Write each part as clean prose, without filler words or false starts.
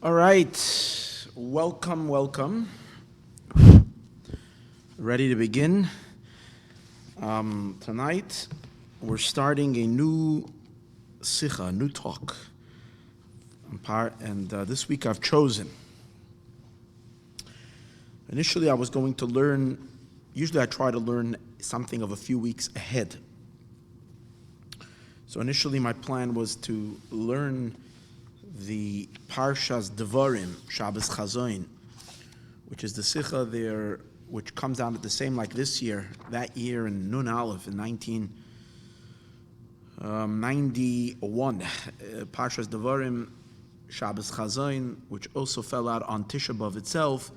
All right, welcome. Ready to begin? Tonight, we're starting a new sikha, a new talk. And this week I've chosen. Initially, I was going to learn, usually I try to learn something of a few weeks ahead. So initially my plan was to learn the Parshas Dvarim, Shabbos Chazoin, which is the sikha there, which comes out at the same like this year, that year in Nun Aleph in 1991. Parshas Dvarim, Shabbos Chazoin, which also fell out on Tisha B'Av itself,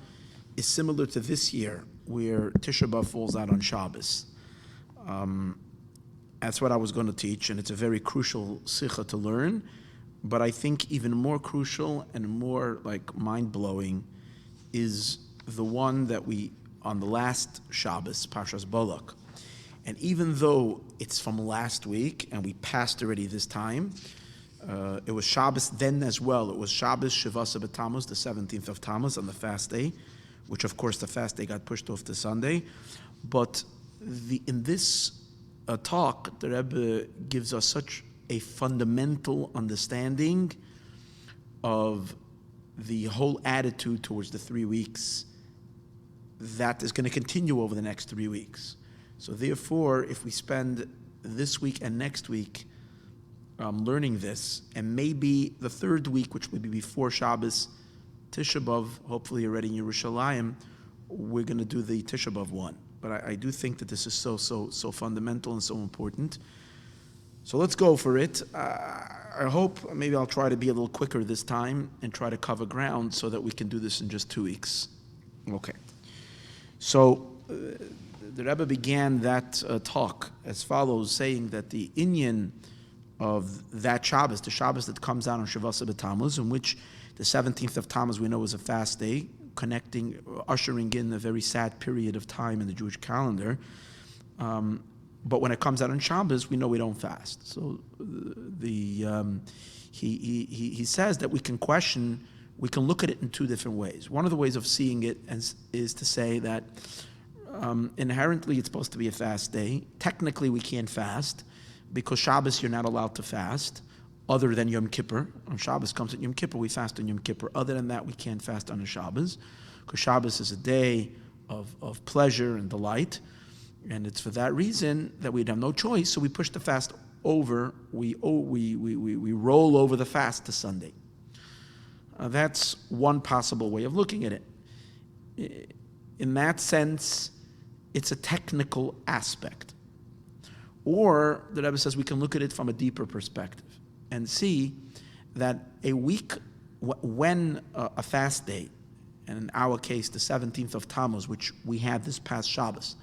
is similar to this year, where Tisha B'Av falls out on Shabbos. That's what I was going to teach, and it's a very crucial sikha to learn. But I think even more crucial and more like mind-blowing is the one that we, on the last Shabbos, Parshas Balak. And even though it's from last week, and we passed already this time, it was Shabbos then as well. It was Shabbos Shivasa B'Tamuz, the 17th of Tamuz, on the fast day, which of course the fast day got pushed off to Sunday. But in this talk, the Rebbe gives us such a fundamental understanding of the whole attitude towards the 3 weeks that is going to continue over the next 3 weeks. So therefore, if we spend this week and next week learning this, and maybe the third week, which will be before Shabbos, Tisha B'Av, hopefully already in Yerushalayim, we're going to do the Tisha B'Av one. But I do think that this is so fundamental and so important. So let's go for it. I hope maybe I'll try to be a little quicker this time and try to cover ground so that we can do this in just 2 weeks. Okay. So the Rebbe began that talk as follows, saying that the inyan of that Shabbos, the Shabbos that comes out on Shavasa B'Tamuz, in which the 17th of Tamuz we know is a fast day, ushering in a very sad period of time in the Jewish calendar. But when it comes out on Shabbos, we know we don't fast. So he says that we can look at it in 2 different ways. One of the ways of seeing it is to say that inherently it's supposed to be a fast day. Technically we can't fast because Shabbos you're not allowed to fast other than Yom Kippur. On Shabbos comes at Yom Kippur, we fast on Yom Kippur. Other than that, we can't fast on a Shabbos because Shabbos is a day of pleasure and delight. And it's for that reason that we'd have no choice, so we push the fast over. We roll over the fast to Sunday. That's one possible way of looking at it. In that sense, it's a technical aspect. Or the Rebbe says we can look at it from a deeper perspective and see that a week when a fast day, and in our case the 17th of Tammuz, which we had this past Shabbos,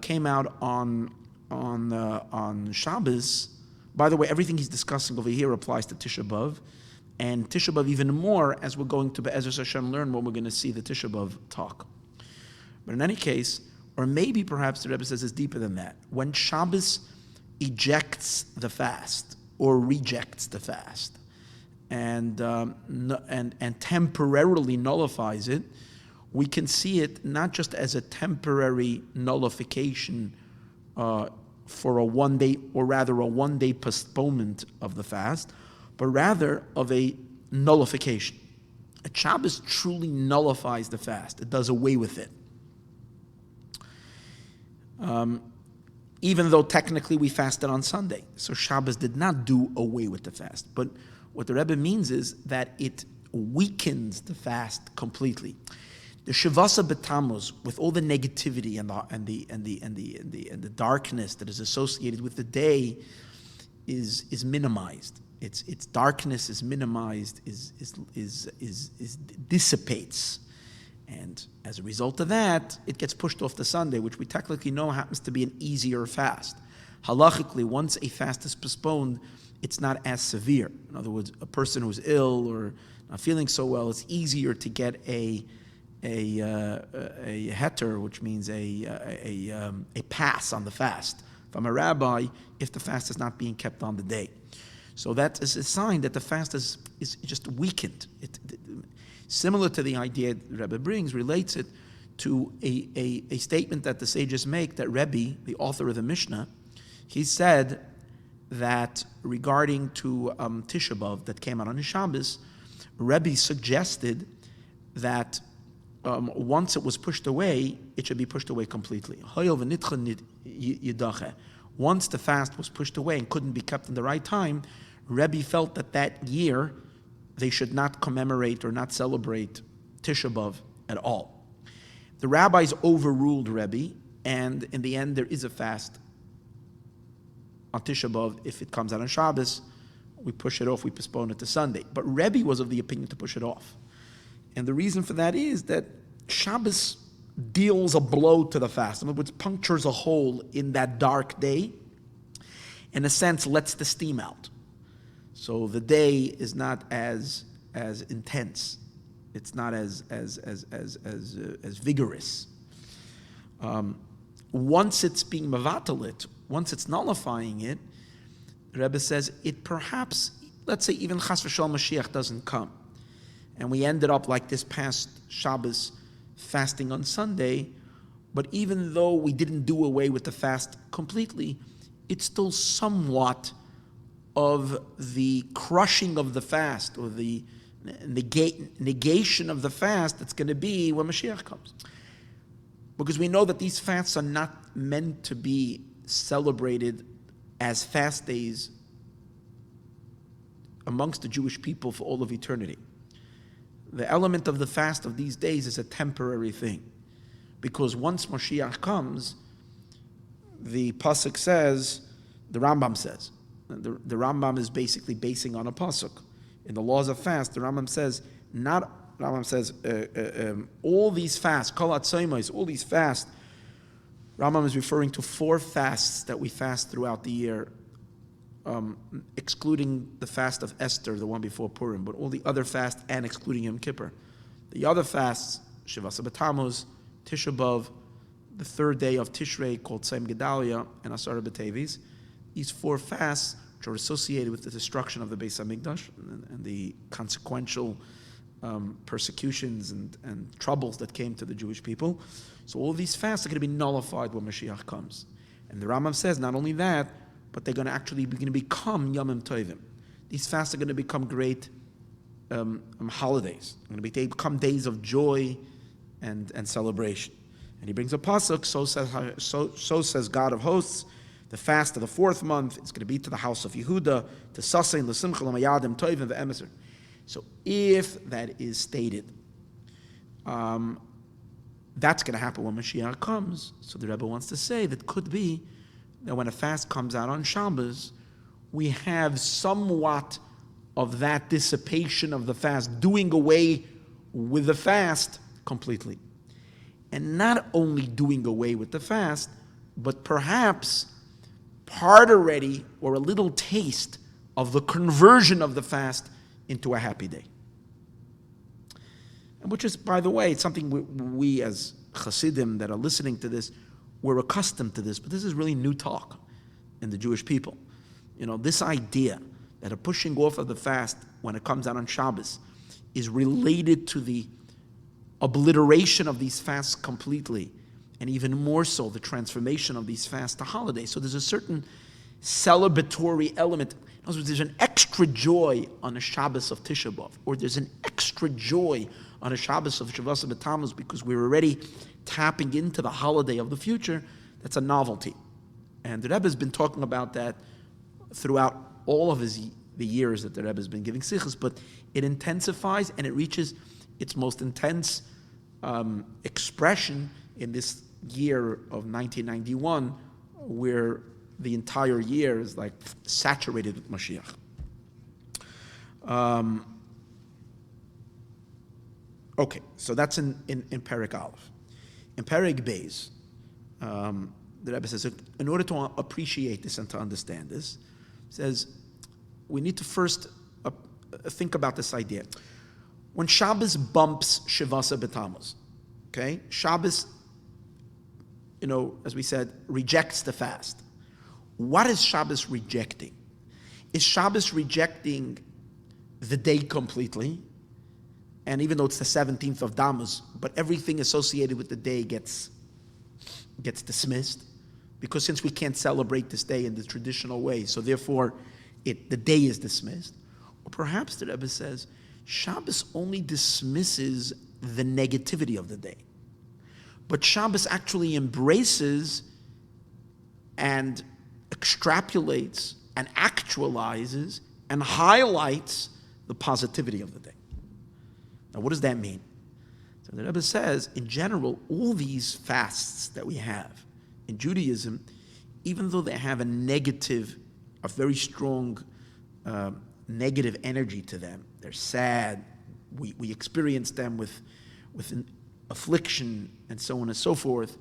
came out on Shabbos. By the way, everything he's discussing over here applies to Tisha B'Av, and Tisha B'Av even more as we're going to Be'ezus Hashem learn when we're going to see the Tisha B'Av talk. But in any case, or maybe perhaps the Rebbe says it's deeper than that. When Shabbos ejects the fast or rejects the fast, and temporarily nullifies it, we can see it not just as a temporary nullification for a 1 day, or rather a 1 day postponement of the fast, but rather of a nullification. A Shabbos truly nullifies the fast. It does away with it. Even though technically we fasted on Sunday. So Shabbos did not do away with the fast. But what the Rebbe means is that it weakens the fast completely. The Shavasa B'Tamuz, with all the negativity and the darkness that is associated with the day, is minimized. Its darkness is minimized, is dissipates, and as a result of that, it gets pushed off to Sunday, which we technically know happens to be an easier fast. Halachically, once a fast is postponed, it's not as severe. In other words, a person who's ill or not feeling so well, it's easier to get a heter, which means a pass on the fast from a rabbi if the fast is not being kept on the day. So that is a sign that the fast is just weakened. Similar to the idea the Rebbe brings, relates it to a statement that the sages make, that Rebbe, the author of the Mishnah, he said that regarding to Tisha B'Av that came out on Shabbos, Rebbe suggested that once it was pushed away, it should be pushed away completely. Once the fast was pushed away and couldn't be kept in the right time, Rebbe felt that year they should not commemorate or not celebrate Tisha B'Av at all. The rabbis overruled Rebbe, and in the end there is a fast on Tisha B'Av. If it comes out on Shabbos, we push it off, we postpone it to Sunday. But Rebbe was of the opinion to push it off. And the reason for that is that Shabbos deals a blow to the fast. In other words, punctures a hole in that dark day, in a sense, lets the steam out. So the day is not as intense. It's not as vigorous. Once it's being mavatalit, once it's nullifying it, the Rebbe says it perhaps, let's say even Chas v'Shalom Mashiach doesn't come, and we ended up like this past Shabbos fasting on Sunday, but even though we didn't do away with the fast completely, it's still somewhat of the crushing of the fast, or the negation of the fast that's going to be when Mashiach comes. Because we know that these fasts are not meant to be celebrated as fast days amongst the Jewish people for all of eternity. The element of the fast of these days is a temporary thing. Because once Mashiach comes, the Pasuk says, the Rambam says, the Rambam is basically basing on a Pasuk. In the laws of fast, the Rambam says, all these fasts, Kol HaTzoimos, all these fasts, Rambam is referring to 4 fasts that we fast throughout the year, excluding the fast of Esther, the one before Purim, but all the other fasts and excluding Yom Kippur. The other fasts, Shivasa B'Tamuz, Tisha B'Av, the 3rd day of Tishrei called Tzom Gedalia, and Asara B'Tevis. These 4 fasts, which are associated with the destruction of the Beis HaMikdash and the consequential persecutions and troubles that came to the Jewish people. So all these fasts are going to be nullified when Mashiach comes. And the Rambam says not only that, but they're going to actually become Yomim Tovim. These fasts are going to become great holidays. They're going to become days of joy and celebration. And he brings a pasuk, so says God of hosts, the fast of the 4th month is going to be to the house of Yehuda, to Sasein, L'Simcha, L'Mayadim, Tovim, V'Emeser. So if that is stated, that's going to happen when Mashiach comes. So the Rebbe wants to say that could be that when a fast comes out on Shabbos, we have somewhat of that dissipation of the fast, doing away with the fast completely. And not only doing away with the fast, but perhaps part already, or a little taste of the conversion of the fast into a happy day. And which is, by the way, it's something we as Chassidim that are listening to this, we're accustomed to this, but this is really new talk in the Jewish people. You know, this idea that a pushing off of the fast when it comes out on Shabbos is related to the obliteration of these fasts completely, and even more so, the transformation of these fasts to holidays. So there's a certain celebratory element. In other words, there's an extra joy on a Shabbos of Tisha B'Av, or there's an extra joy on a Shabbos of Shavasa B'Tamuz, because we're already tapping into the holiday of the future. That's a novelty. And the Rebbe has been talking about that throughout all of the years that the Rebbe has been giving sichos, but it intensifies and it reaches its most intense expression in this year of 1991, where the entire year is like saturated with Mashiach. Okay, so that's in Perek Aleph. In Perek Beis, the Rebbe says, in order to appreciate this and to understand this, says we need to first think about this idea. When Shabbos bumps Shavasa B'Tamuz, okay, Shabbos, as we said, rejects the fast. What is Shabbos rejecting? Is Shabbos rejecting the day completely? And even though it's the 17th of Tamuz, but everything associated with the day gets dismissed, because since we can't celebrate this day in the traditional way, so therefore the day is dismissed. Or perhaps the Rebbe says, Shabbos only dismisses the negativity of the day. But Shabbos actually embraces and extrapolates and actualizes and highlights the positivity of the day. Now, what does that mean? So the Rebbe says, in general, all these fasts that we have in Judaism, even though they have a very strong negative energy to them, they're sad, we experience them with an affliction and so on and so forth.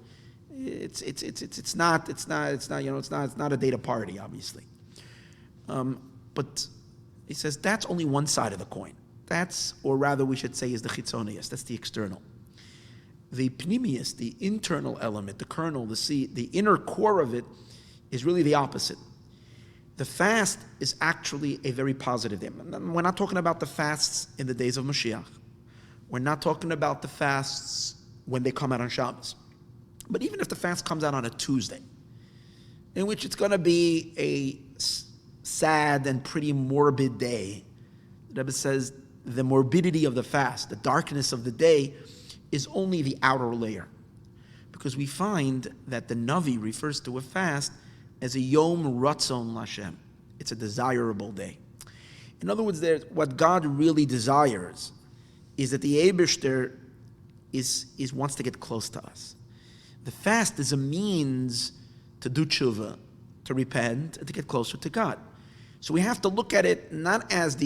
It's not a day to party, obviously. But he says that's only one side of the coin. Or rather we should say, is the chitzonius. That's the external. The pnimius, the internal element, the kernel, the seed, the inner core of it is really the opposite. The fast is actually a very positive day. We're not talking about the fasts in the days of Mashiach. We're not talking about the fasts when they come out on Shabbos. But even if the fast comes out on a Tuesday, in which it's going to be a sad and pretty morbid day, the Rebbe says the morbidity of the fast, the darkness of the day, is only the outer layer. Because we find that the Navi refers to a fast as a Yom Ratzon Lashem. It's a desirable day. In other words, what God really desires is that the Eibishter wants to get close to us. The fast is a means to do tshuva, to repent, and to get closer to God. So we have to look at it not as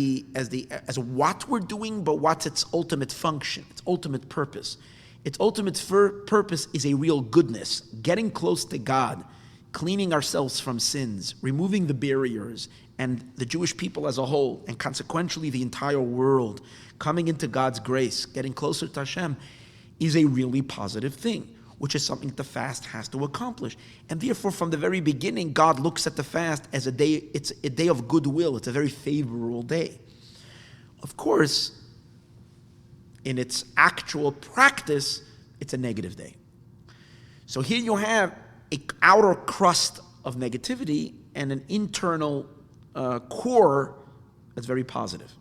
what we're doing, but what's its ultimate function, its ultimate purpose. Its ultimate purpose is a real goodness, getting close to God, cleaning ourselves from sins, removing the barriers, and the Jewish people as a whole, and consequentially the entire world, coming into God's grace, getting closer to Hashem, is a really positive thing, which is something the fast has to accomplish. And therefore, from the very beginning, God looks at the fast as a day, it's a day of goodwill, it's a very favorable day. Of course, in its actual practice, it's a negative day. So here you have an outer crust of negativity and an internal core that's very positive.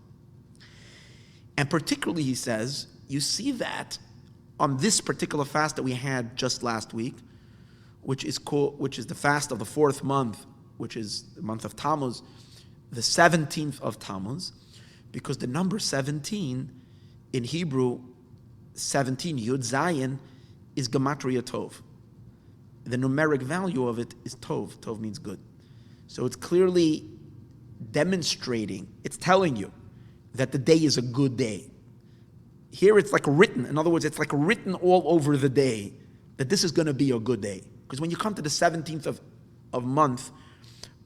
And particularly, he says, you see that on this particular fast that we had just last week, which is the fast of the 4th month, which is the month of Tamuz, the 17th of Tamuz, because the number 17 in Hebrew, 17 Yud Zayin, is Gematria Tov. The numeric value of it is Tov. Tov means good. So it's clearly demonstrating, it's telling you that the day is a good day. Here it's like written. In other words, it's like written all over the day that this is going to be a good day. Because when you come to the 17th of month,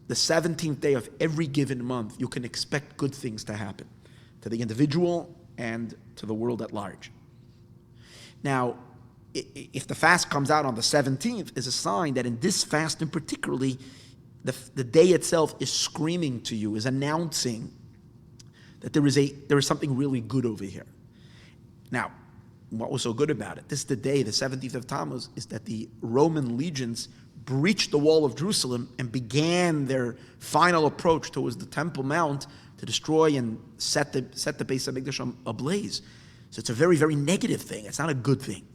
the 17th day of every given month, you can expect good things to happen to the individual and to the world at large. Now, if the fast comes out on the 17th, is a sign that in this fast in particularly, the day itself is screaming to you, is announcing that there is something really good over here. Now, what was so good about it? This is the day, the 17th of Tammuz, is that the Roman legions breached the wall of Jerusalem and began their final approach towards the Temple Mount to destroy and set the Beis HaMikdash ablaze. So it's a very, very negative thing. It's not a good thing.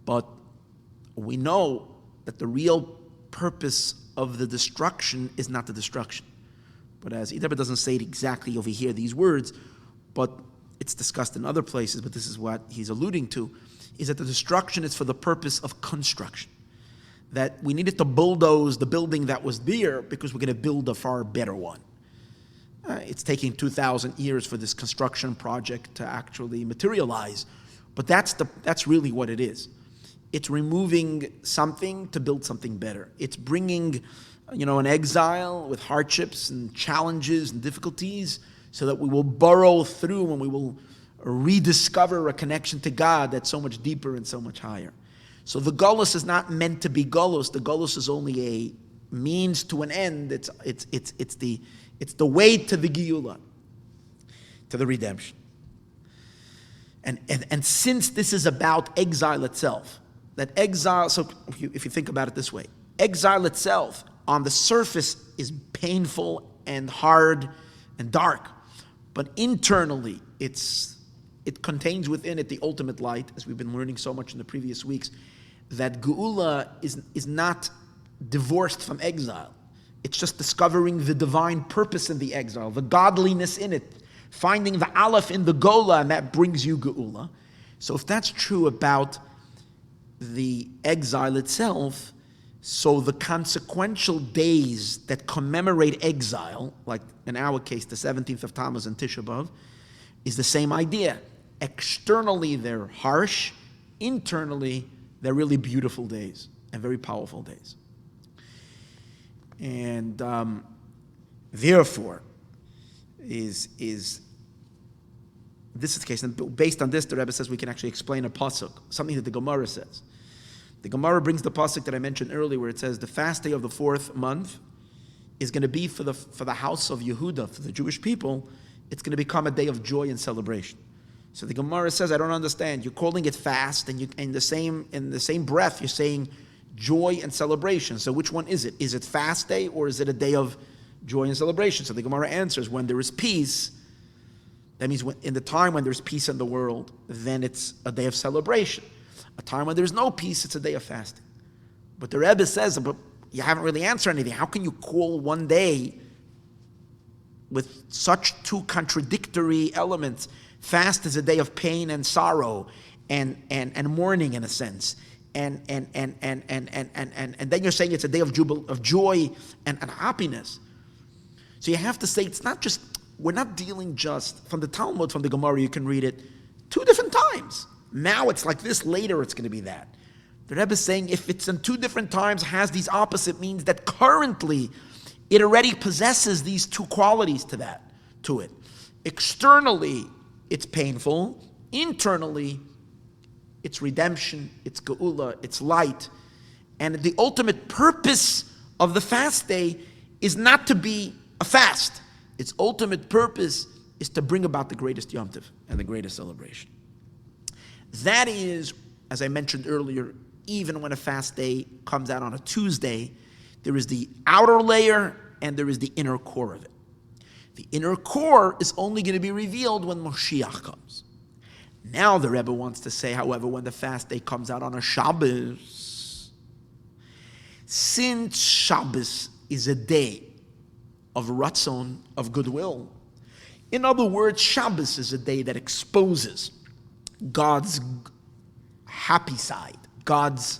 But we know that the real purpose of the destruction is not the destruction. But as Idabah doesn't say it exactly over here, these words, but it's discussed in other places, but this is what he's alluding to, is that the destruction is for the purpose of construction. That we needed to bulldoze the building that was there because we're going to build a far better one. It's taking 2,000 years for this construction project to actually materialize, but that's really what it is. It's removing something to build something better. It's bringing, an exile with hardships and challenges and difficulties so that we will burrow through and we will rediscover a connection to God that's so much deeper and so much higher. So the Golus is not meant to be Golus. The Golus is only a means to an end. It's It's the way to the Geula, to the redemption. And since this is about exile itself, that exile, so if you think about it this way, exile itself on the surface is painful and hard and dark, but internally it contains within it the ultimate light, as we've been learning so much in the previous weeks, that Geula is not divorced from exile. It's just discovering the divine purpose in the exile, the godliness in it, finding the Aleph in the Gola, and that brings you Geula. So if that's true about the exile itself, so the consequential days that commemorate exile, like in our case, the 17th of Tamuz and Tisha B'Av, is the same idea. Externally, they're harsh. Internally, they're really beautiful days and very powerful days. And therefore, this is the case. And based on this, the Rebbe says we can actually explain a pasuk, something that the Gemara says. The Gemara brings the pasuk that I mentioned earlier, where it says the fast day of the 4th month is going to be for the house of Yehuda, for the Jewish people. It's going to become a day of joy and celebration. So the Gemara says, I don't understand. You're calling it fast, and in the same breath, you're saying joy and celebration. So which one is it? Is it fast day, or is it a day of joy and celebration? So the Gemara answers, when there is peace, that means in the time when there's peace in the world, then it's a day of celebration. A time when there's no peace, it's a day of fasting. But the Rebbe says, but you haven't really answered anything. How can you call one day with such two contradictory elements? Fast is a day of pain and sorrow and mourning in a sense. And then you're saying it's a day of joy and happiness. So you have to say it's not just, we're not dealing just, from the Talmud, from the Gemara, you can read it two different times. Now it's like this, later it's going to be that. The Rebbe is saying if it's in two different times, has these opposite means that currently it already possesses these two qualities to it. Externally, it's painful. Internally, it's redemption, it's geula, it's light. And the ultimate purpose of the fast day is not to be a fast. Its ultimate purpose is to bring about the greatest Yom Tov and the greatest celebration. That is, as I mentioned earlier, even when a fast day comes out on a Tuesday, there is the outer layer and there is the inner core of it. The inner core is only going to be revealed when Moshiach comes. Now the Rebbe wants to say, however, when the fast day comes out on a Shabbos, since Shabbos is a day of ratzon, of goodwill, in other words, Shabbos is a day that exposes God's happy side, God's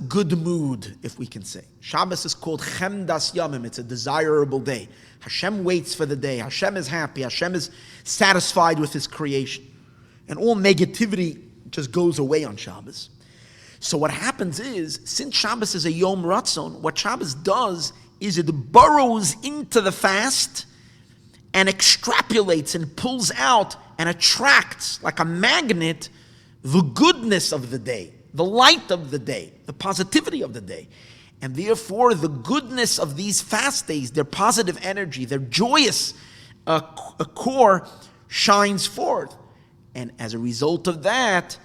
good mood, if we can say. Shabbos is called Chemdas Yamim. It's a desirable day. Hashem waits for the day. Hashem is happy. Hashem is satisfied with His creation. And all negativity just goes away on Shabbos. So what happens is, since Shabbos is a Yom Ratzon, what Shabbos does is it burrows into the fast and extrapolates and pulls out and attracts, like a magnet, the goodness of the day, the light of the day, the positivity of the day. And therefore, the goodness of these fast days, their positive energy, their joyous core shines forth. And as a result of that,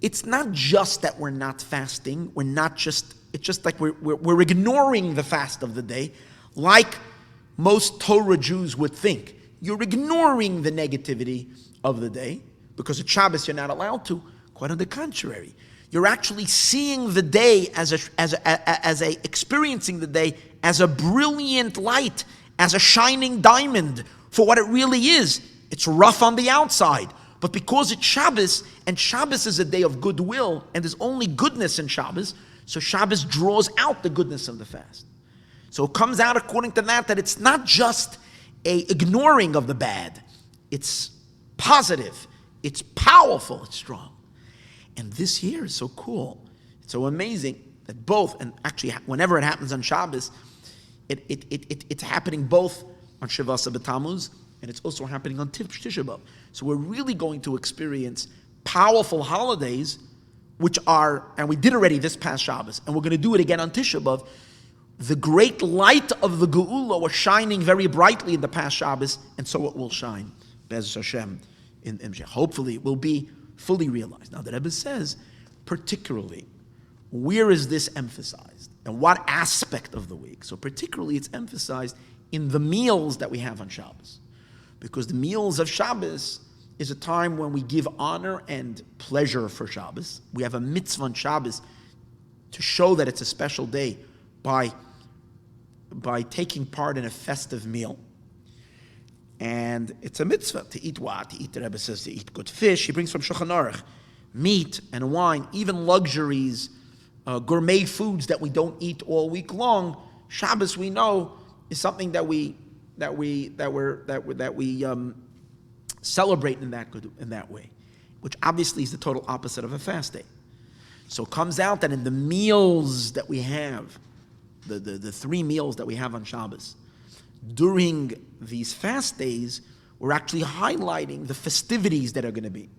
it's not just that we're not fasting, it's just like we're ignoring the fast of the day, like most Torah Jews would think. You're ignoring the negativity of the day, because at Shabbos you're not allowed to. Quite on the contrary. You're actually seeing the day experiencing the day as a brilliant light, as a shining diamond for what it really is. It's rough on the outside, but because it's Shabbos, and Shabbos is a day of goodwill, and there's only goodness in Shabbos, so Shabbos draws out the goodness of the fast. So it comes out according to that it's not just a ignoring of the bad. It's positive, it's powerful, it's strong. And this year is so cool. It's so amazing that both, and actually whenever it happens on Shabbos, it's happening both on Shavasa B'Tamuz, and it's also happening on Tisha B'Av. So we're really going to experience powerful holidays, which are, and we did already this past Shabbos, and we're going to do it again on Tisha B'Av, the great light of the Geula was shining very brightly in the past Shabbos, and so it will shine, Be'ez Hashem, in Imshech. Hopefully it will be fully realized. Now the Rebbe says, particularly, where is this emphasized? And what aspect of the week? So particularly it's emphasized in the meals that we have on Shabbos. Because the meals of Shabbos is a time when we give honor and pleasure for Shabbos. We have a mitzvah on Shabbos to show that it's a special day by taking part in a festive meal. And it's a mitzvah to eat what? To eat, the Rebbe says, to eat good fish. He brings from Shulchan Aruch, meat and wine, even luxuries, gourmet foods that we don't eat all week long. Shabbos, we know, is something that we celebrate in that way, which obviously is the total opposite of a fast day. So it comes out that in the meals that we have, the 3 meals that we have on Shabbos, during these fast days, we're actually highlighting the festivities that are going to be.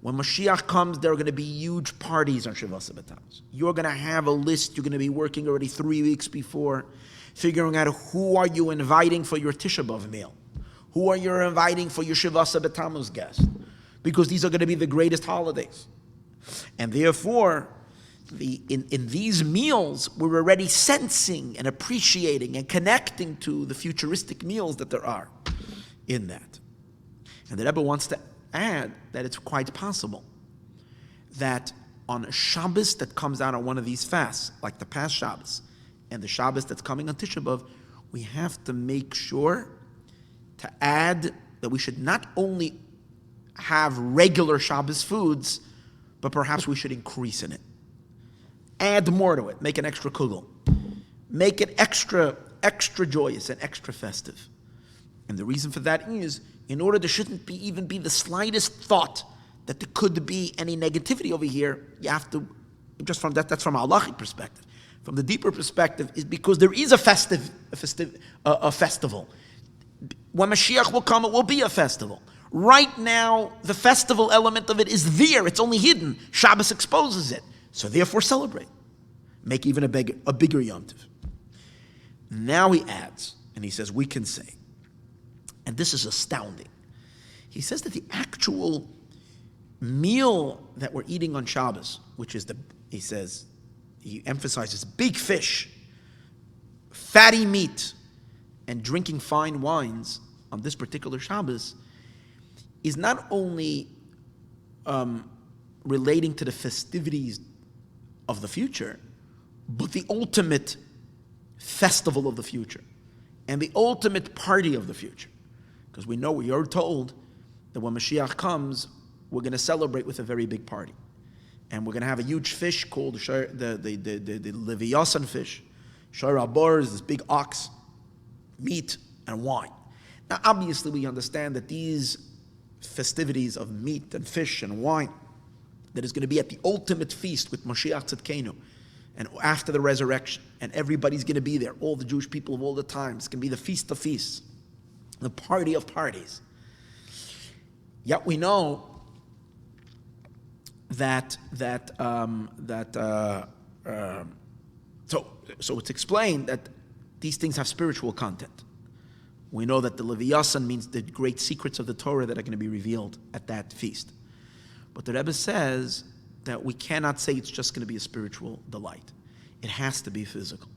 When Mashiach comes, there are going to be huge parties on Shavasa B'Tamuz. You're going to have a list. You're going to be working already 3 weeks before, figuring out who are you inviting for your Tisha B'Av meal. Who are you inviting for your Shavasa B'Tamuz guest? Because these are going to be the greatest holidays. And therefore, in these meals, we're already sensing and appreciating and connecting to the futuristic meals that there are in that. And the Rebbe wants to add that it's quite possible that on a Shabbos that comes out on one of these fasts, like the past Shabbos, and the Shabbos that's coming on Tisha B'Av, we have to make sure to add that we should not only have regular Shabbos foods, but perhaps we should increase in it. Add more to it. Make an extra kugel. Make it extra joyous and extra festive. And the reason for that is, in order there shouldn't even be the slightest thought that there could be any negativity over here, you have to, just from that's from a halachic perspective. From the deeper perspective, is because there is a festival. When Mashiach will come, it will be a festival. Right now, the festival element of it is there. It's only hidden. Shabbos exposes it. So therefore, celebrate. Make even a bigger Yom Tov. Now he adds, and he says, we can say, and this is astounding. He says that the actual meal that we're eating on Shabbos, which is he emphasizes big fish, fatty meat, and drinking fine wines on this particular Shabbos, is not only relating to the festivities of the future, but the ultimate festival of the future and the ultimate party of the future. Because we know, we are told that when Mashiach comes, we're going to celebrate with a very big party. And we're going to have a huge fish called the Leviathan fish. Shor Abor is this big ox, meat and wine. Now, obviously, we understand that these festivities of meat and fish and wine, that is going to be at the ultimate feast with Mashiach Tzidkenu, and after the resurrection, and everybody's going to be there, all the Jewish people of all the time. It's going to be the feast of feasts, the party of parties. Yet we know so it's explained that these things have spiritual content. We know that the Leviathan means the great secrets of the Torah that are going to be revealed at that feast. But the Rebbe says that we cannot say it's just going to be a spiritual delight. It has to be physical.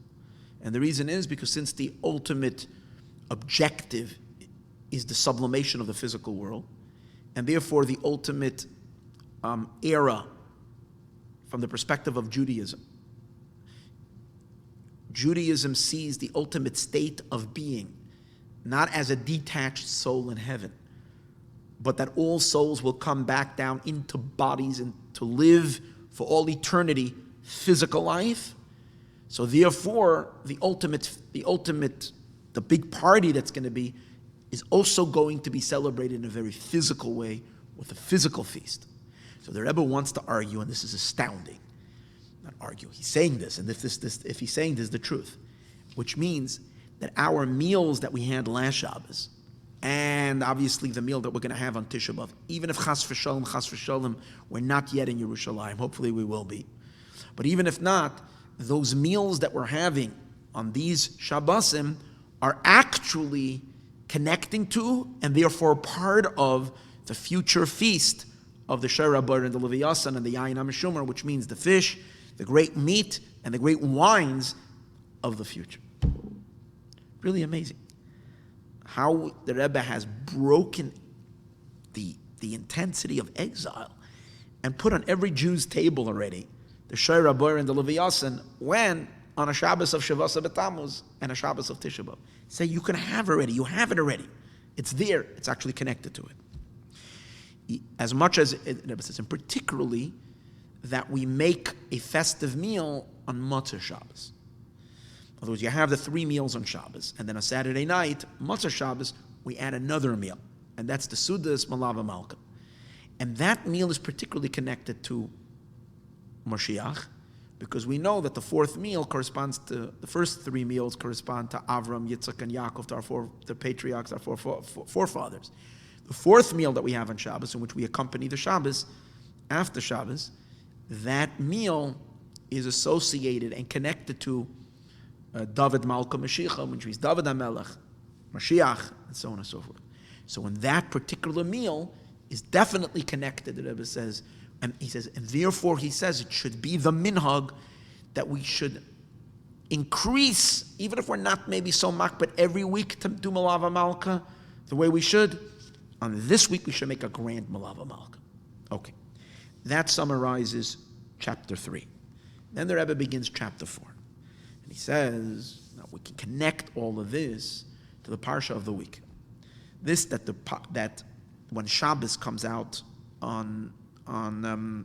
And the reason is because since the ultimate objective is the sublimation of the physical world, and therefore the ultimate era from the perspective of Judaism. Judaism sees the ultimate state of being not as a detached soul in heaven, but that all souls will come back down into bodies and to live for all eternity physical life. So therefore, the big party that's going to be is also going to be celebrated in a very physical way with a physical feast. So the Rebbe wants to argue, and this is astounding. Not argue, he's saying this, and if he's saying this is the truth, which means that our meals that we had last Shabbos, and obviously the meal that we're going to have on Tisha B'Av, even if chas v'shalom, we're not yet in Yerushalayim, hopefully we will be. But even if not, those meals that we're having on these Shabbosim are actually connecting to and therefore part of the future feast of the Shei Rabbi and the Leviathan and the Yayin HaMeshumer, which means the fish, the great meat, and the great wines of the future. Really amazing how the Rebbe has broken the intensity of exile and put on every Jew's table already the Shei Rabbi and the Leviathan when on a Shabbos of Shavasa B'Tamuz and a Shabbos of Tisha B'Av. Say you can have already, you have it already. It's there, it's actually connected to it. As much as it says, and particularly that we make a festive meal on Motzei Shabbos. In other words, you have the 3 meals on Shabbos, and then on Saturday night, Motzei Shabbos, we add another meal, and that's the Sudas Malava Malka. And that meal is particularly connected to Mashiach, because we know that the 4th meal corresponds to, the first 3 meals correspond to Avram, Yitzchak, and Yaakov, to the patriarchs, our forefathers. The 4th meal that we have on Shabbos, in which we accompany the Shabbos, after Shabbos, that meal is associated and connected to David Malka Mashiach, which means David HaMelech, Mashiach, and so on and so forth. So in that particular meal is definitely connected, the Rebbe says, and he says, and therefore he says it should be the minhag that we should increase, even if we're not maybe so mak, but every week to do Malava Malka the way we should. On this week we should make a grand Malava Malka. Okay. That summarizes chapter 3. Then the Rebbe begins chapter 4. And he says, now we can connect all of this to the parsha of the week. This, that when Shabbos comes out on Tisha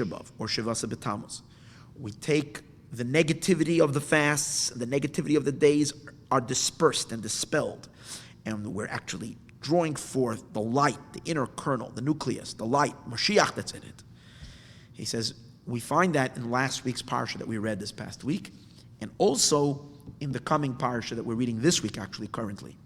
B'Av or Shavasa B'Tamuz, we take the negativity of the fasts, the negativity of the days are dispersed and dispelled, and we're actually drawing forth the light, the inner kernel, the nucleus, the light, Mashiach that's in it. He says, we find that in last week's parsha that we read this past week, and also in the coming parsha that we're reading this week, actually, currently.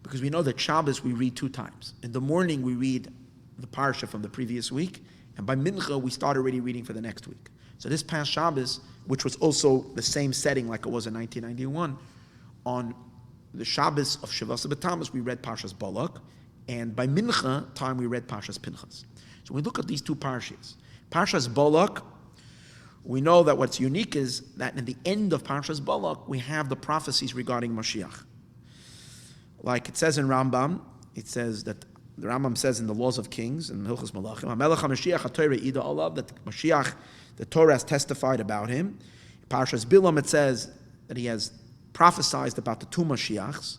Because we know that Shabbos we read 2 times. In the morning we read the parsha from the previous week, and by Mincha we start already reading for the next week. So this past Shabbos, which was also the same setting like it was in 1991, on the Shabbos of Shavasa B'Tamuz we read Parshas Balak, and by Mincha time we read Parshas Pinchas. So we look at these 2 parshas. Parshas Balak, we know that what's unique is that in the end of Parshas Balak we have the prophecies regarding Mashiach. Like it says in Rambam, it says that the Rambam says in the Laws of Kings and Hilchos Malachim, HaMelech HaMashiach HaTorah Ida Olav, that Mashiach, the Torah has testified about him. In Parshas Bilam it says that he has prophesied about the 2 Mashiachs.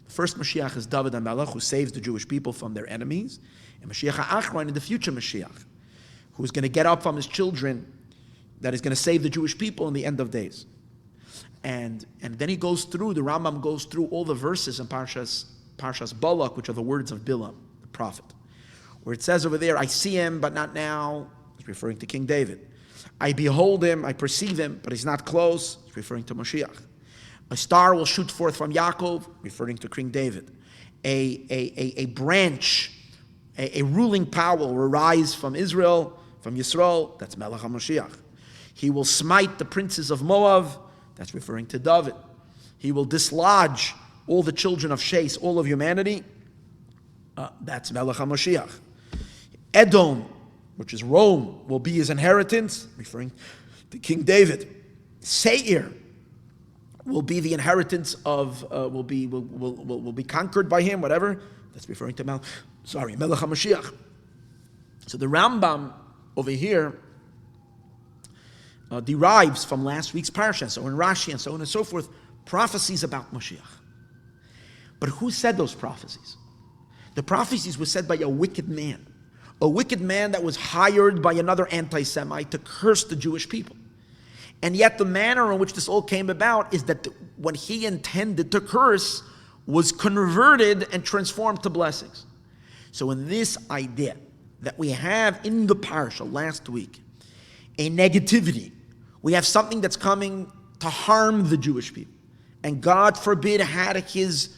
The first Mashiach is David HaMelech, who saves the Jewish people from their enemies, and Mashiach HaAchron is the future Mashiach, who's going to get up from his children, that is going to save the Jewish people in the end of days. And then he goes through, the Rambam goes through all the verses in Parshas Balak, which are the words of Bilam, the prophet, where it says over there, I see him, but not now. It's referring to King David. I behold him, I perceive him, but he's not close. It's referring to Mashiach. A star will shoot forth from Yaakov, referring to King David. A branch, a ruling power will arise from Israel, from Yisroel. That's Melech HaMashiach. He will smite the princes of Moab. That's referring to David. He will dislodge all the children of Shais, all of humanity. That's Melech HaMashiach. Edom, which is Rome, will be his inheritance, referring to King David. Seir will be the inheritance of, will be conquered by him, whatever. That's referring to Melech HaMashiach. So the Rambam over here derives from last week's parsha, so in Rashi and so on and so forth, prophecies about Mashiach. But who said those prophecies? The prophecies were said by a wicked man that was hired by another anti-Semite to curse the Jewish people. And yet the manner in which this all came about is that when he intended to curse was converted and transformed to blessings. So in this idea that we have in the parsha last week, a negativity, we have something that's coming to harm the Jewish people. And God forbid had his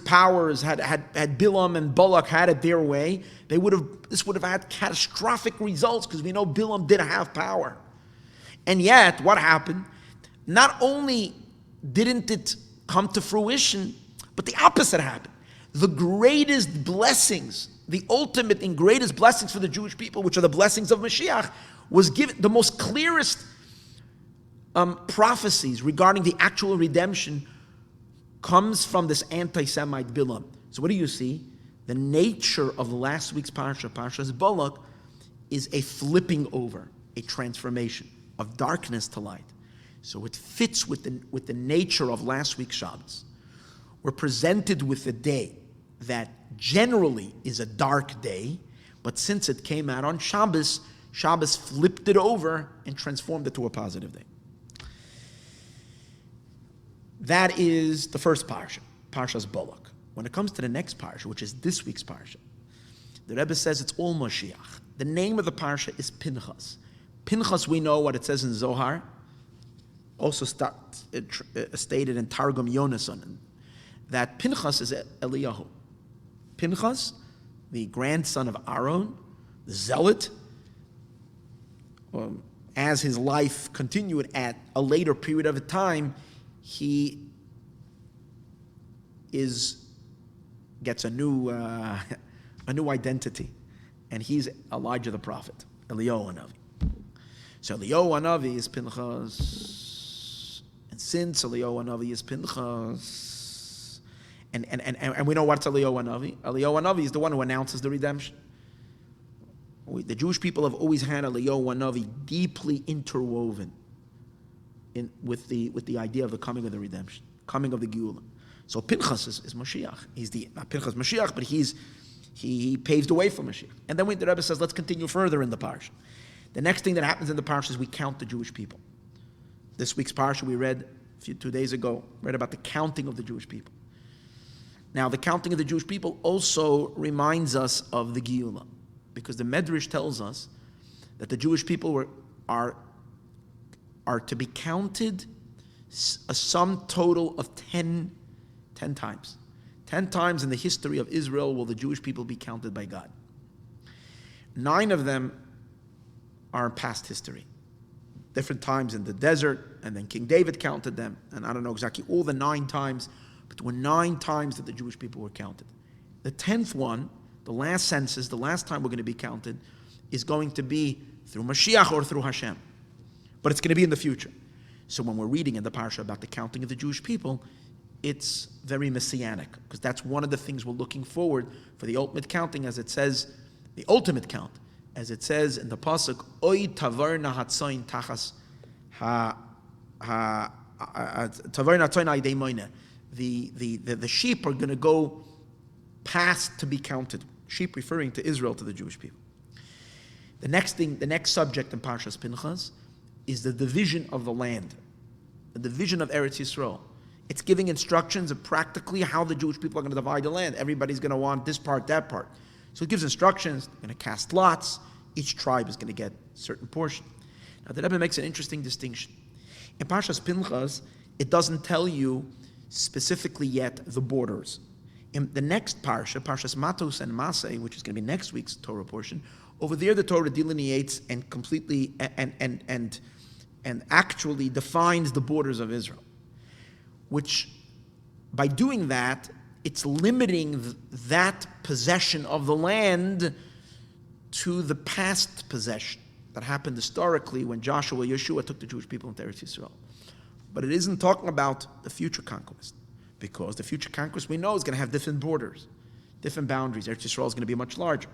powers, had Bilam and Balak had it their way, this would have had catastrophic results, because we know Bilam did have power. And yet, what happened? not only didn't it come to fruition, but the opposite happened. The greatest blessings, the ultimate and greatest blessings for the Jewish people, which are the blessings of Mashiach, was given. The most clearest prophecies regarding the actual redemption comes from this anti-Semite Bilam. So what do you see? The nature of last week's parsha, Parshas Balak, is a flipping over, a transformation of darkness to light. So it fits with the nature of last week's Shabbos. We're presented with a day that generally is a dark day, but since it came out on Shabbos, Shabbos flipped it over and transformed it to a positive day. That is the first parsha, Parshas Balak. When it comes to the next parsha, which is this week's parsha, the Rebbe says it's all Mashiach. The name of the parsha is Pinchas. Pinchas, we know what it says in Zohar, also stated in Targum Yonason, that Pinchas is Eliyahu. Pinchas, the grandson of Aaron, the zealot, as his life continued at a later period of time, he gets a new identity, and he's Elijah the prophet, Eliyahu Hanavi. So Eliyahu Hanavi is Pinchas, and since Eliyahu Hanavi is Pinchas, and we know what's Eliyahu Hanavi. Eliyahu Hanavi is the one who announces the redemption. The Jewish people have always had Eliyahu Hanavi deeply interwoven with the idea of the coming of the redemption, coming of the Geula. So Pinchas is Mashiach. He's not Pinchas Mashiach, but he paves the way for Mashiach. And then the Rebbe says, let's continue further in the parsha. The next thing that happens in the parsha is we count the Jewish people. This week's parsha we read 2 days ago, read about the counting of the Jewish people. Now, the counting of the Jewish people also reminds us of the Geula, because the Medrash tells us that the Jewish people are to be counted a sum total of 10 times. 10 times in the history of Israel will the Jewish people be counted by God. 9 of them are past history. Different times in the desert, and then King David counted them, and I don't know exactly all the 9 times, but there were 9 times that the Jewish people were counted. The 10th one, the last census, the last time we're going to be counted, is going to be through Mashiach or through Hashem. But it's going to be in the future. So when we're reading in the parsha about the counting of the Jewish people, it's very messianic, because that's one of the things we're looking forward for the ultimate counting, as it says, the ultimate count, as it says in the pasuk, Oy tavarna hatzayin tachas tavarna hatzayin aidei moina. The sheep are going to go past to be counted. Sheep referring to Israel, to the Jewish people. The next subject in Parshas Pinchas is the division of the land, the division of Eretz Yisrael. It's giving instructions of practically how the Jewish people are going to divide the land. Everybody's going to want this part, that part. So it gives instructions. They're going to cast lots. Each tribe is going to get a certain portion. Now, the Rebbe makes an interesting distinction. In Parshas Pinchas, it doesn't tell you specifically yet the borders. In the next parsha, Parshas Matos and Masei, which is going to be next week's Torah portion, over there the Torah delineates and completely and actually defines the borders of Israel, which by doing that, it's limiting that possession of the land to the past possession that happened historically when Joshua, Yeshua took the Jewish people into Eretz Yisrael. But it isn't talking about the future conquest, because the future conquest we know is going to have different borders, different boundaries. Eretz Yisrael is going to be much larger.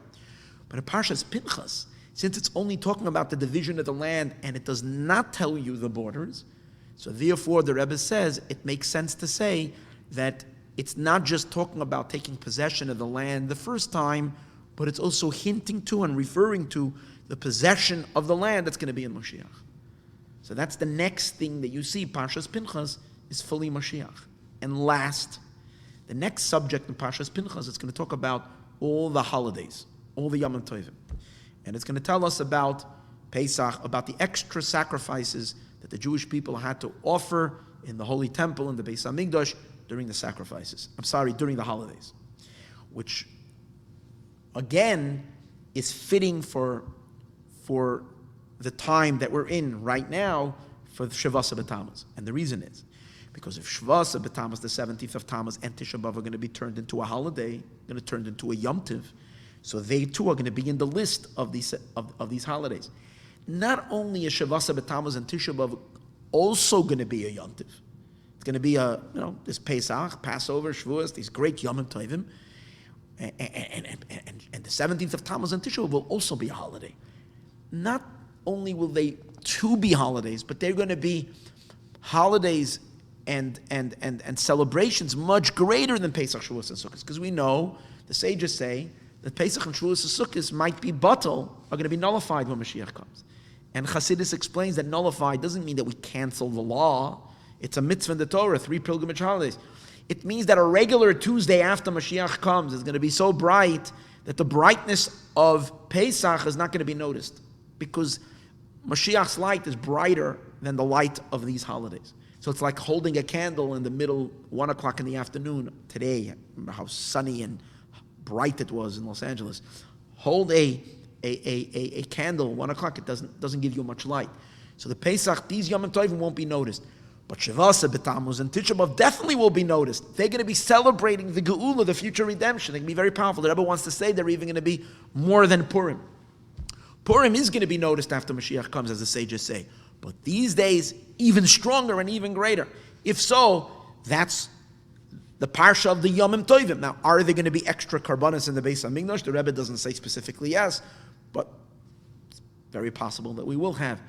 But in Parshas Pinchas, since it's only talking about the division of the land and it does not tell you the borders, so therefore the Rebbe says it makes sense to say that it's not just talking about taking possession of the land the first time, but it's also hinting to and referring to the possession of the land that's going to be in Mashiach. So that's the next thing that you see. Parshas Pinchas is fully Mashiach. And last, the next subject in Parshas Pinchas, it's going to talk about all the holidays, all the Yom Tovim. And it's going to tell us about Pesach, about the extra sacrifices that the Jewish people had to offer in the Holy Temple, in the Beis HaMikdash, during the sacrifices. During the holidays. Which, again, is fitting for the time that we're in right now, for Shavasa B'Tamuz. And the reason is, because if Shavasa B'Tamuz, the 17th of Tamuz, and Tisha B'Av are going to be turned into a holiday, going to turn into a Yom Tiv, so they too are going to be in the list of these holidays. Not only is Shavasa B'Tamuz and Tisha B'Av also going to be a Yom Tiv. It's going to be this Pesach, Passover, Shavuos, these great Yom Tovim, and the 17th of Tamuz and Tisha B'Av will also be a holiday. Not only will they too be holidays, but they're going to be holidays and celebrations much greater than Pesach, Shavuos, and Sukkot. Because we know, the sages say, that Pesach and Shavuos and Sukkot might be batal, are going to be nullified when Mashiach comes. And Chassidus explains that nullified doesn't mean that we cancel the law. It's a mitzvah in the Torah, 3 pilgrimage holidays. It means that a regular Tuesday after Mashiach comes is going to be so bright that the brightness of Pesach is not going to be noticed, because Mashiach's light is brighter than the light of these holidays. So it's like holding a candle in the middle, 1 o'clock in the afternoon. Today, remember how sunny and bright it was in Los Angeles. Hold a candle, 1 o'clock, it doesn't give you much light. So the Pesach, these Yom Tovim won't be noticed. But Shavasa B'Tamuz and Tisha B'Av definitely will be noticed. They're going to be celebrating the Geula, the future redemption. They can be very powerful. The Rebbe wants to say they're even going to be more than Purim. Purim is going to be noticed after Mashiach comes, as the sages say. But these days, even stronger and even greater. If so, that's the parsha of the Yom Tovim. Now, are there going to be extra karbanos in the Beis HaMikdash? The Rebbe doesn't say specifically yes, but it's very possible that we will have,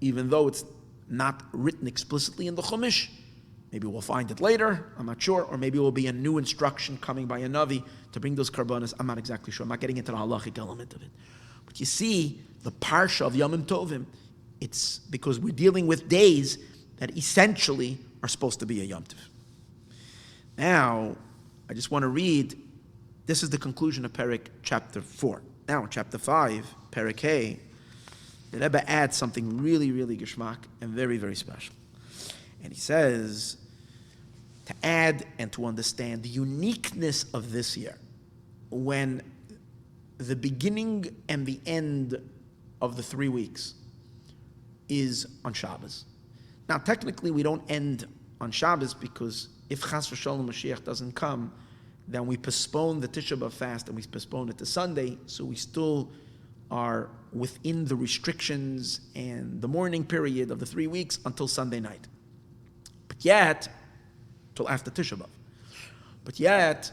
even though it's not written explicitly in the Chumash. Maybe we'll find it later, I'm not sure, or maybe it will be a new instruction coming by a Navi to bring those karbanos. I'm not exactly sure. I'm not getting into the halachic element of it. But you see, the parsha of Yom Tovim, it's because we're dealing with days that essentially are supposed to be a Yom Tov. Now, I just want to read, this is the conclusion of Perek chapter 4. Now, chapter 5, Perek A, the Rebbe adds something really, really geschmack and very, very special. And he says, to add and to understand the uniqueness of this year, when the beginning and the end of the 3 weeks is on Shabbos. Now, technically, we don't end on Shabbos, because if Chas v'Shalom Mashiach doesn't come, then we postpone the Tisha B'Av fast and we postpone it to Sunday, so we still are within the restrictions and the mourning period of the 3 weeks until Sunday night. But yet, till after Tisha B'Av. But yet,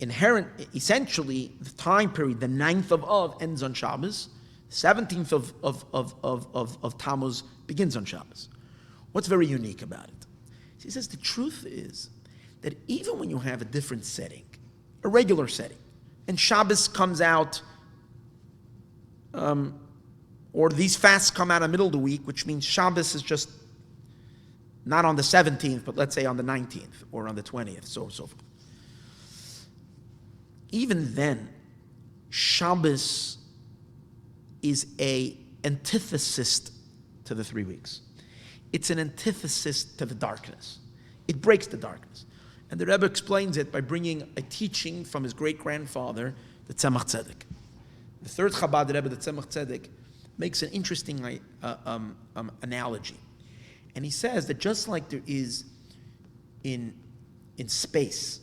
essentially, the time period, the 9th of Av ends on Shabbos, 17th of Tamuz begins on Shabbos. What's very unique about it? He says the truth is that even when you have a different setting, a regular setting, and Shabbos comes out, or these fasts come out in the middle of the week, which means Shabbos is just not on the 17th, but let's say on the 19th or on the 20th, so forth. Even then, Shabbos is an antithesis to the 3 weeks. It's an antithesis to the darkness. It breaks the darkness. And the Rebbe explains it by bringing a teaching from his great-grandfather, the Tzemach Tzedek. The third Chabad Rebbe, the Tzemach Tzedek, makes an interesting analogy. And he says that just like there is in space,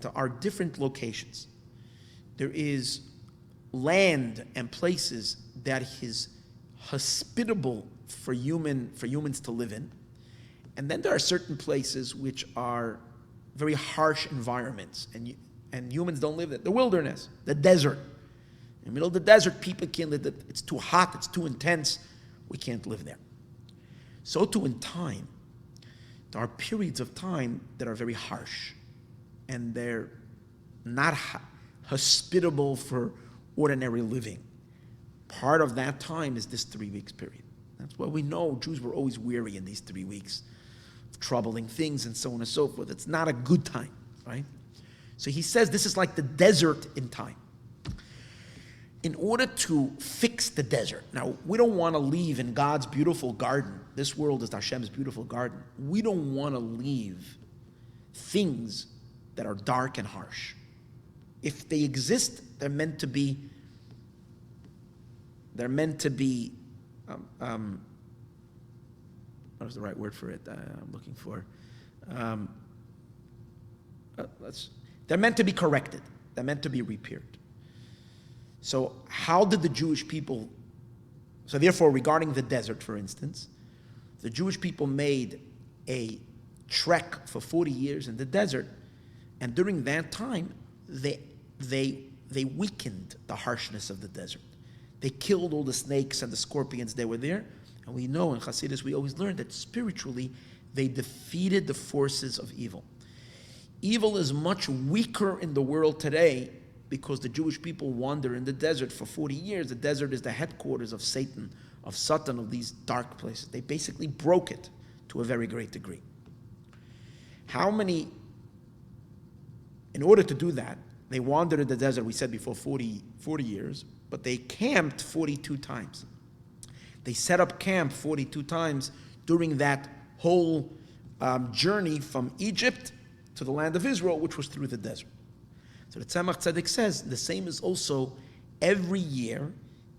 there are different locations. There is land and places that is hospitable for humans to live in. And then there are certain places which are very harsh environments, and humans don't live there. The wilderness, the desert. In the middle of the desert, people can't live there. It's too hot, it's too intense. We can't live there. So too in time, there are periods of time that are very harsh, and they're not hospitable for ordinary living. Part of that time is this 3 weeks period. That's why we know Jews were always weary in these 3 weeks of troubling things and so on and so forth. It's not a good time, right? So he says this is like the desert in time. In order to fix the desert, now we don't want to leave in God's beautiful garden. This world is Hashem's beautiful garden. We don't want to leave things that are dark and harsh. If they exist, they're meant to be is the right word for it. I'm looking for. They're meant to be corrected. They're meant to be repaired. So how did the Jewish people, so therefore regarding the desert, for instance, the Jewish people made a trek for 40 years in the desert, and during that time, they weakened the harshness of the desert. They killed all the snakes and the scorpions that were there, and we know in Chassidus we always learn that spiritually they defeated the forces of evil. Evil is much weaker in the world today because the Jewish people wander in the desert for 40 years. The desert is the headquarters of Satan, of Satan, of these dark places. They basically broke it to a very great degree. In order to do that, they wandered in the desert, we said before, 40 years, but they camped 42 times. They set up camp 42 times during that whole journey from Egypt to the land of Israel, which was through the desert. So the Tzemach Tzedek says the same is also every year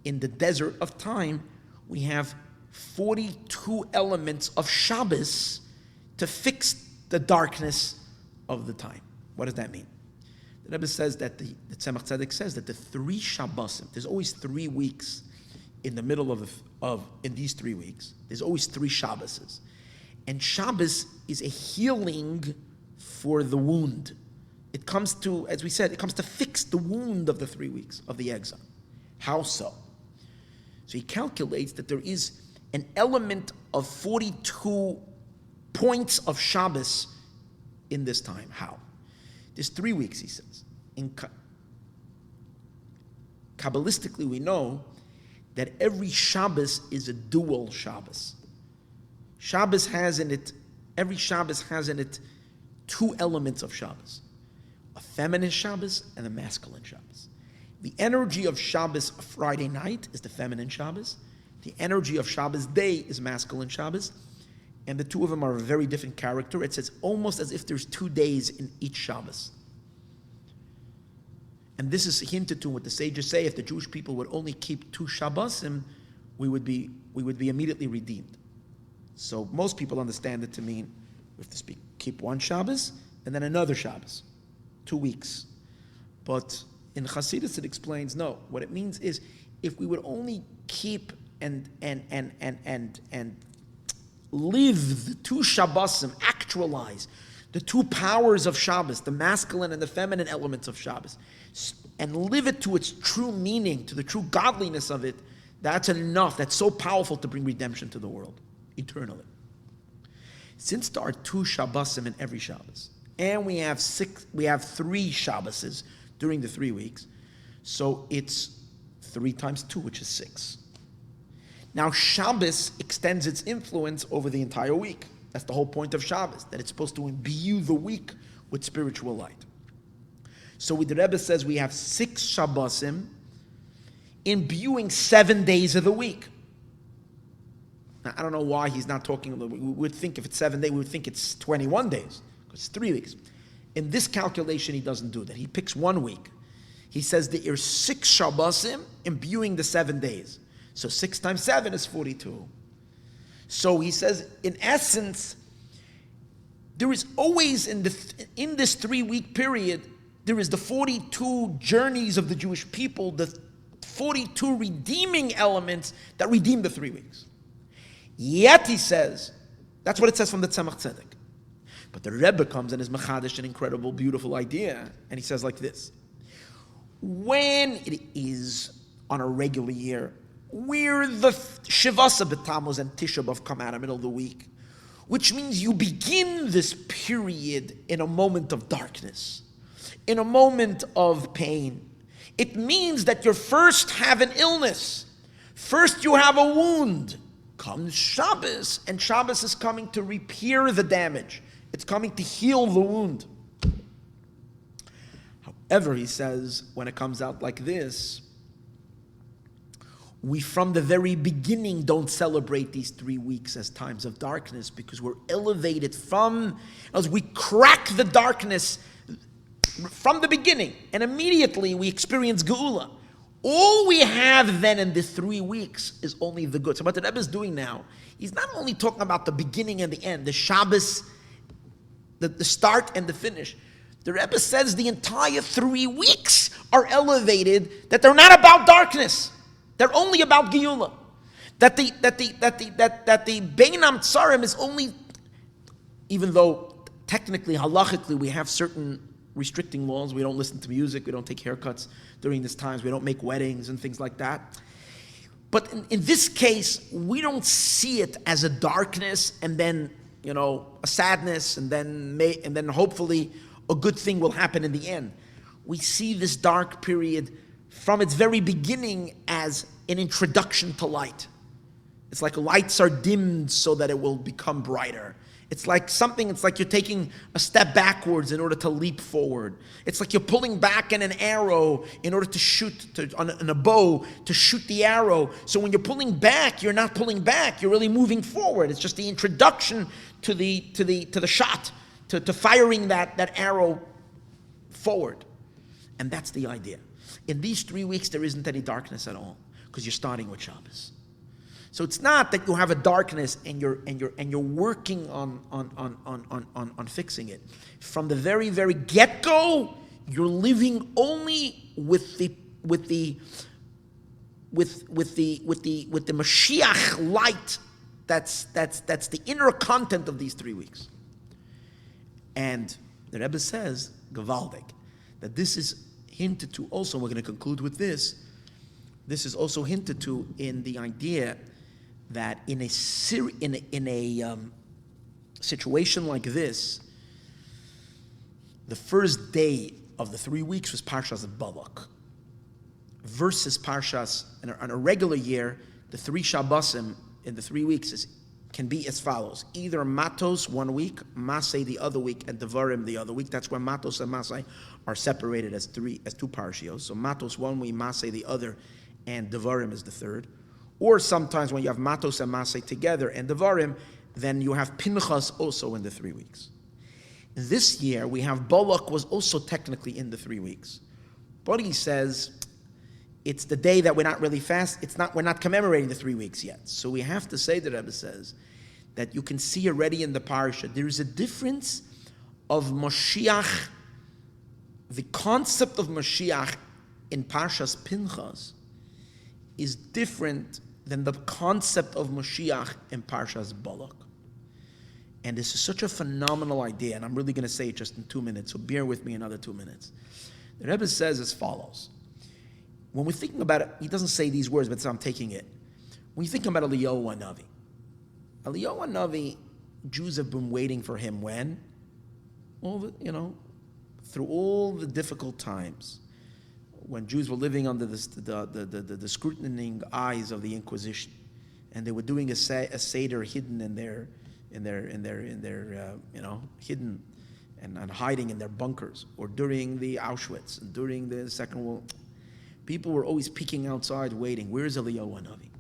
in the desert of time, we have 42 elements of Shabbos to fix the darkness of the time. What does that mean? The Rebbe says that the Tzemach Tzedek says that the 3 Shabbosim, there's always 3 weeks in the middle in these 3 weeks. There's always 3 Shabboses. And Shabbos is a healing for the wound. It comes to, as we said, it comes to fix the wound of the 3 weeks of the exile. How so? So he calculates that there is an element of 42 points of Shabbos in this time. How? There's 3 weeks, he says. Kabbalistically, we know that every Shabbos is a dual Shabbos. Every Shabbos has in it 2 elements of Shabbos. A feminine Shabbos and a masculine Shabbos. The energy of Shabbos Friday night is the feminine Shabbos. The energy of Shabbos day is masculine Shabbos. And the 2 of them are a very different character. It's almost as if there's 2 days in each Shabbos. And this is hinted to what the sages say: if the Jewish people would only keep 2 Shabbosim, we would be immediately redeemed. So most people understand it to mean we have to keep 1 Shabbos and then another Shabbos, 2 weeks. But in Chassidus it explains no. What it means is if we would only keep and live the 2 Shabbosim, actualize the 2 powers of Shabbos, the masculine and the feminine elements of Shabbos, and live it to its true meaning, to the true godliness of it, that's enough. That's so powerful to bring redemption to the world eternally. Since there are 2 Shabbosim in every Shabbos, and we have 3 Shabboses during the 3 weeks, so it's 3 times 2, which is 6. Now Shabbos extends its influence over the entire week. That's the whole point of Shabbos, that it's supposed to imbue the week with spiritual light. So the Rebbe says we have 6 Shabbosim imbuing 7 days of the week. Now, I don't know why he's not talking, we would think if it's 7 days, we would think it's 21 days, because it's 3 weeks. In this calculation, he doesn't do that. He picks 1 week. He says there are 6 Shabbosim imbuing the 7 days. So 6 times 7 is 42. So he says, in essence, there is always in this 3-week period, there is the 42 journeys of the Jewish people, the 42 redeeming elements that redeem the 3 weeks. Yet, he says, that's what it says from the Tzemach Tzedek. But the Rebbe comes and is mechadish an incredible, beautiful idea, and he says like this: when it is on a regular year, where the Shivasa B'Tamuz and Tisha B'Av come out in the middle of the week, which means you begin this period in a moment of darkness, in a moment of pain. It means that you first have an illness. First you have a wound. Comes Shabbos, and Shabbos is coming to repair the damage. It's coming to heal the wound. However, he says, when it comes out like this, we from the very beginning don't celebrate these 3 weeks as times of darkness, because we're elevated as we crack the darkness from the beginning, and immediately we experience Geula. All we have then in the 3 weeks is only the good. So what the Rebbe is doing now, he's not only talking about the beginning and the end, the Shabbos, the start and the finish. The Rebbe says the entire 3 weeks are elevated, that they're not about darkness. They're only about Geula. That the Beinam Tsarim is only, even though technically, halachically, we have certain restricting laws. We don't listen to music. We don't take haircuts during these times. We don't make weddings and things like that. But in this case, we don't see it as a darkness and then, a sadness and then hopefully a good thing will happen in the end. We see this dark period from its very beginning as an introduction to light. It's like lights are dimmed so that it will become brighter. It's like you're taking a step backwards in order to leap forward. It's like you're pulling back in an arrow in order to shoot, on a bow, to shoot the arrow. So when you're pulling back, you're not pulling back, you're really moving forward. It's just the introduction to the shot, to firing that arrow forward. And that's the idea. In these 3 weeks, there isn't any darkness at all, because you're starting with Shabbos. So it's not that you have a darkness and you're working on fixing it. From the very, very get-go, you're living only with the Mashiach light. That's the inner content of these 3 weeks. And the Rebbe says, Gavaldik, that this is hinted to also, we're going to conclude with this. This is also hinted to in the idea that in a situation like this, the first day of the 3 weeks was Parshas Balak, versus Parshas, on a regular year, the 3 Shabbosim in the 3 weeks can be as follows: either Matos 1 week, Masei the other week, and Dvarim the other week. That's where Matos and Masei are separated as two parshios. So Matos 1 week, Masei the other, and Dvarim is the third. Or sometimes when you have Matos and Masei together and Dvarim, then you have Pinchas also in the 3 weeks. This year we have Balak was also technically in the 3 weeks, but he says it's the day that we're not really fast. We're not commemorating the 3 weeks yet. So we have to say, the Rebbe says, that you can see already in the parsha there is a difference of Mashiach. The concept of Mashiach in Parshas Pinchas is different than the concept of Mashiach in Parshas Balak. And this is such a phenomenal idea, and I'm really going to say it just in 2 minutes, so bear with me another 2 minutes. The Rebbe says as follows. When we're thinking about it, he doesn't say these words, but I'm taking it. When you think about Eliyahu Hanavi, Jews have been waiting for him when? Through all the difficult times, when Jews were living under the scrutinizing eyes of the Inquisition, and they were doing a seder hidden hidden and hiding in their bunkers, or during the Auschwitz, and during the Second World, people were always peeking outside, waiting. Where's Eliyahu Hanavi?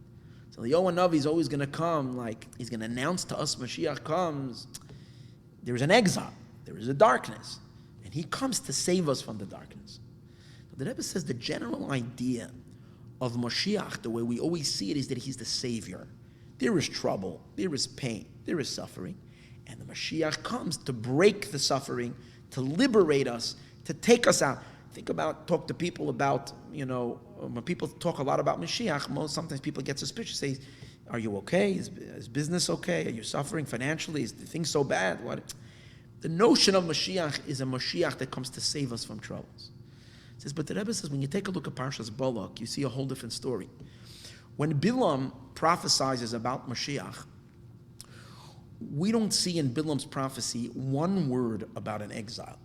So Eliyahu Hanavi is always going to come, like he's going to announce to us, Mashiach comes. There is an exile, there is a darkness, and he comes to save us from the darkness. The Rebbe says the general idea of Mashiach, the way we always see it, is that he's the savior. There is trouble, there is pain, there is suffering, and the Mashiach comes to break the suffering, to liberate us, to take us out. Talk to people about, when people talk a lot about Mashiach, sometimes people get suspicious, say, are you okay? Is business okay? Are you suffering financially? Is things so bad? What? The notion of Mashiach is a Mashiach that comes to save us from troubles. It says, but the Rebbe says, when you take a look at Parshas Balak, you see a whole different story. When Bilam prophesies about Mashiach, we don't see in Bilam's prophecy one word about an exile.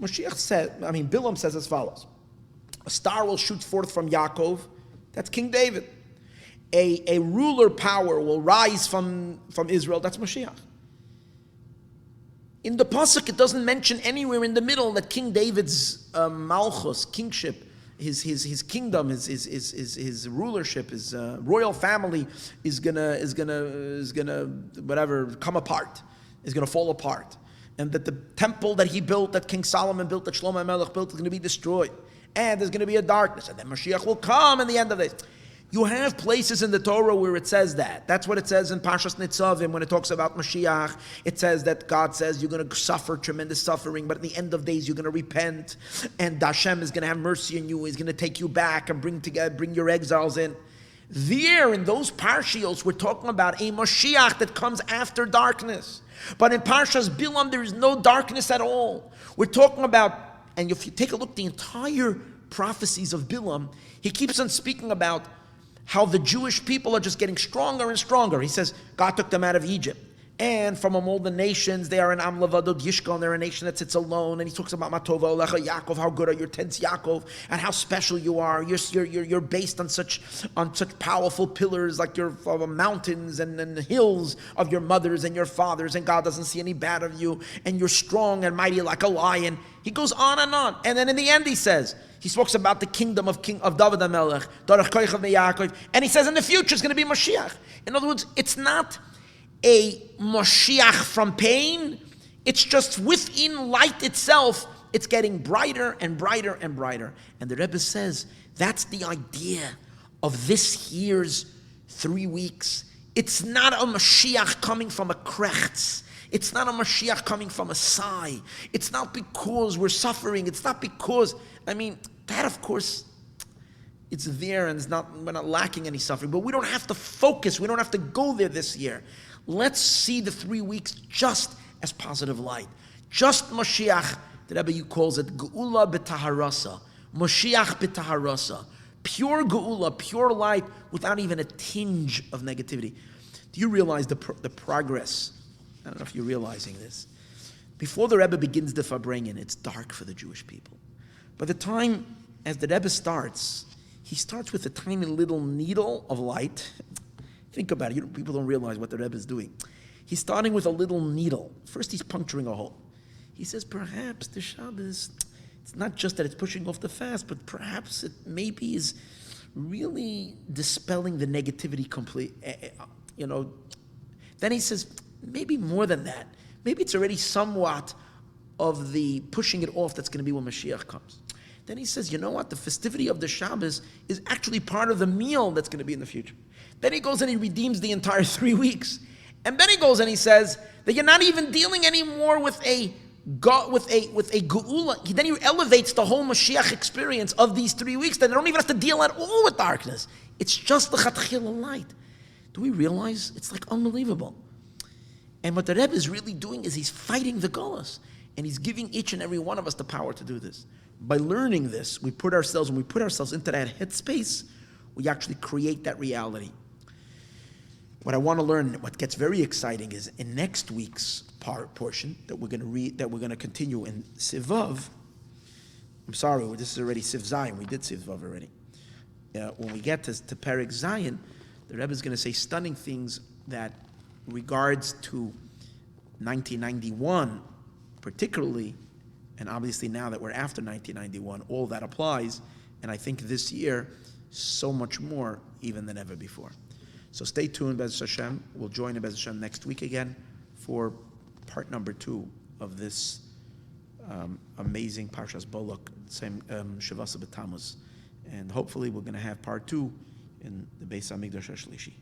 Bilam says as follows: a star will shoot forth from Yaakov, that's King David. A ruler power will rise from Israel, that's Mashiach. In the pasuk, it doesn't mention anywhere in the middle that King David's Malchus, kingship, his kingdom, his rulership, his royal family is gonna come apart, is gonna fall apart, and that the temple that he built, that King Solomon built, that Shlomo HaMelech built, is going to be destroyed, and there's going to be a darkness, and then Mashiach will come in the end of this. You have places in the Torah where it says that. That's what it says in Parshas Nitzavim when it talks about Mashiach. It says that God says you're going to suffer tremendous suffering, but at the end of days you're going to repent, and Hashem is going to have mercy on you. He's going to take you back and bring your exiles in. There, in those parshios, we're talking about a Mashiach that comes after darkness. But in Parshas Bilam, there is no darkness at all. We're talking about, and if you take a look, the entire prophecies of Bilam, he keeps on speaking about how the Jewish people are just getting stronger and stronger. He says, God took them out of Egypt. And from all the nations, they are an Am Levadod Yishkon, they're a nation that sits alone. And he talks about Matova Olecha Yaakov, how good are your tents, Yaakov, and how special you are. You're based on such powerful pillars like your mountains and hills of your mothers and your fathers, and God doesn't see any bad of you, and you're strong and mighty like a lion. He goes on. And then in the end he says, he talks about the kingdom of David HaMelech, and he says in the future it's going to be Mashiach. In other words, it's not a Mashiach from pain, it's just within light itself, it's getting brighter and brighter and brighter. And the Rebbe says that's the idea of this year's 3 weeks. It's not a Mashiach coming from a krechts. It's not a Mashiach coming from a sigh. It's not because we're suffering. It's not because, that of course, it's there and we're not lacking any suffering. But we don't have to focus. We don't have to go there this year. Let's see the 3 weeks just as positive light. Just Mashiach, the Rebbe calls it Geula b'taharasa. Mashiach b'taharasa. Pure Geula, pure light, without even a tinge of negativity. Do you realize the progress? I don't know if you're realizing this. Before the Rebbe begins the Farbrengen, it's dark for the Jewish people. By the time, as the Rebbe starts, he starts with a tiny little needle of light. Think about it. People don't realize what the Rebbe is doing. He's starting with a little needle. First, he's puncturing a hole. He says, perhaps the Shabbos, it's not just that it's pushing off the fast, but perhaps it maybe is really dispelling the negativity completely. Then he says, maybe more than that. Maybe it's already somewhat of the pushing it off that's going to be when Mashiach comes. Then he says, you know what? The festivity of the Shabbos is actually part of the meal that's going to be in the future. Then he goes and he redeems the entire 3 weeks. And then he goes and he says that you're not even dealing anymore with a geula. Then he elevates the whole Mashiach experience of these 3 weeks. That they don't even have to deal at all with darkness. It's just the Chatchila light. Do we realize? It's like unbelievable. And what the Rebbe is really doing is he's fighting the Golas. And he's giving each and every one of us the power to do this. By learning this, when we put ourselves into that headspace, we actually create that reality. What I want to learn, what gets very exciting, is in next week's portion that we're going to read, that we're going to continue in Sivav. I'm sorry, this is already Siv Zion. We did Sivav already. When we get to Perek Zion, the Rebbe is going to say stunning things that regards to 1991, particularly, and obviously now that we're after 1991, all that applies. And I think this year, so much more even than ever before. So stay tuned, Bez Hashem. We'll join Bez Hashem next week again for part number 2 of this amazing Parshas Balak, same Shavasa B'Tamuz. And hopefully we're going to have part 2 in the Beis HaMikdash HaShlishi.